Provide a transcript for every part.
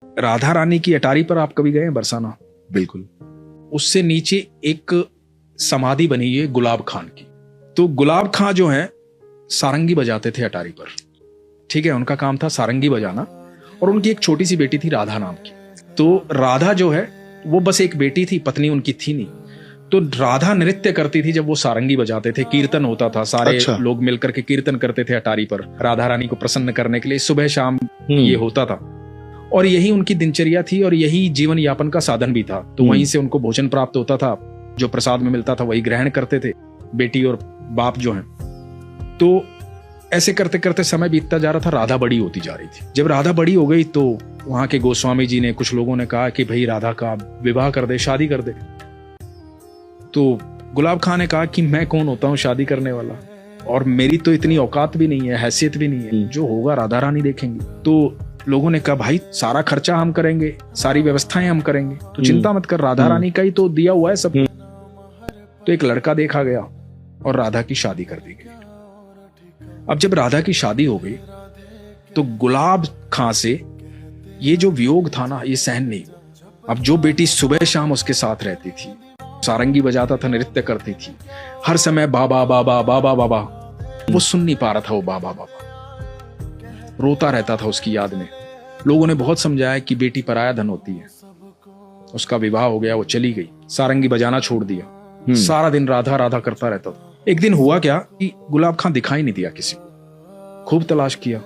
राधा रानी की अटारी पर आप कभी गए हैं बरसाना? बिल्कुल। उससे नीचे एक समाधि बनी है गुलाब खान की। तो गुलाब खां जो है सारंगी बजाते थे अटारी पर, ठीक है, उनका काम था सारंगी बजाना। और उनकी एक छोटी सी बेटी थी राधा नाम की। तो राधा जो है वो बस एक बेटी थी, पत्नी उनकी थी नहीं। तो राधा नृत्य करती थी जब वो सारंगी बजाते थे, कीर्तन होता था, सारे लोग मिलकर के कीर्तन करते थे अटारी पर राधा रानी को प्रसन्न करने के लिए, सुबह शाम ये होता था। और यही उनकी दिनचर्या थी और यही जीवन यापन का साधन भी था। तो वहीं से उनको भोजन प्राप्त होता था, जो प्रसाद में मिलता था वही ग्रहण करते थे बेटी और बाप जो हैं। तो ऐसे करते करते समय बीतता जा रहा था, राधा बड़ी होती जा रही थी। जब राधा बड़ी हो गई तो वहां के गोस्वामी जी ने, कुछ लोगों ने कहा कि भाई राधा का विवाह कर दे, शादी कर दे। तो गुलाब खान ने कहा कि मैं कौन होता हूँ शादी करने वाला, और मेरी तो इतनी औकात भी नहीं है, हैसियत भी नहीं है, जो होगा राधा रानी देखेंगी। तो लोगों ने कहा भाई सारा खर्चा हम करेंगे, सारी व्यवस्थाएं हम करेंगे, तो चिंता मत कर, राधा रानी का ही तो दिया हुआ है सब। तो एक लड़का देखा गया और राधा की शादी कर दी गई। अब जब राधा की शादी हो गई तो गुलाब खां से ये जो वियोग था ना, ये सहन नहीं हुआ। अब जो बेटी सुबह शाम उसके साथ रहती थी, सारंगी बजाता था, नृत्य करती थी, हर समय बाबा बाबा बाबा बाबा, वो सुन नहीं पा रहा था, वो बाबा बाबा रोता रहता था उसकी याद में। लोगों ने बहुत समझाया कि बेटी पराया धन होती है। उसका विवाह हो गया, वो चली गई, सारंगी बजाना छोड़ दिया, सारा दिन राधा राधा करता रहता था। एक दिन हुआ क्या कि गुलाब खां दिखाई नहीं दिया किसी को, खूब तलाश किया,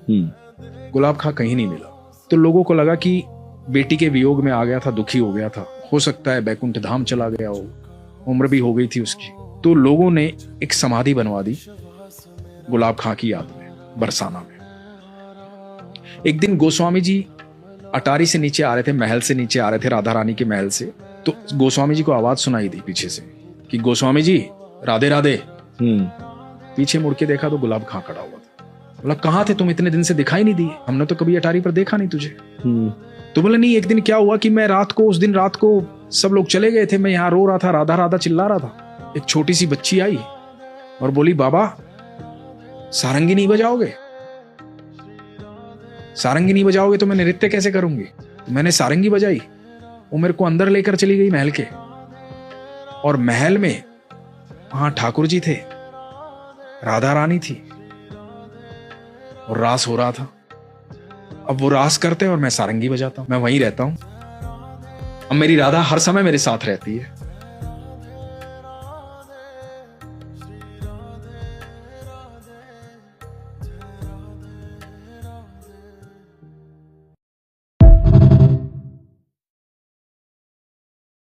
गुलाब खां कहीं नहीं मिला। तो लोगों को लगा कि बेटी के वियोग में आ गया था, दुखी हो गया था, हो सकता है बैकुंठ धाम चला गया हो, उम्र भी हो गई थी उसकी। तो लोगों ने एक समाधि बनवा दी गुलाब खां की याद में बरसाना में। एक दिन गोस्वामी जी अटारी से नीचे आ रहे थे, महल से नीचे आ रहे थे, राधा रानी के महल से। तो गोस्वामी जी को आवाज सुनाई दी पीछे से कि गोस्वामी जी राधे राधे। पीछे मुड़ के देखा तो गुलाब खां खड़ा हुआ था। बोला कहाँ थे तुम, इतने दिन से दिखाई नहीं दिए, हमने तो कभी अटारी पर देखा नहीं तुझे। तो बोले नहीं, एक दिन क्या हुआ कि मैं रात को, उस दिन रात को सब लोग चले गए थे, मैं यहाँ रो रहा था, राधा राधा चिल्ला रहा था। एक छोटी सी बच्ची आई और बोली बाबा सारंगी नहीं बजाओगे, सारंगी नहीं बजाओगे तो मैं नृत्य कैसे करूंगी। तो मैंने सारंगी बजाई, वो मेरे को अंदर लेकर चली गई महल के, और महल में वहां ठाकुर जी थे, राधा रानी थी और रास हो रहा था। अब वो रास करते और मैं सारंगी बजाता हूं, मैं वहीं रहता हूं। अब मेरी राधा हर समय मेरे साथ रहती है।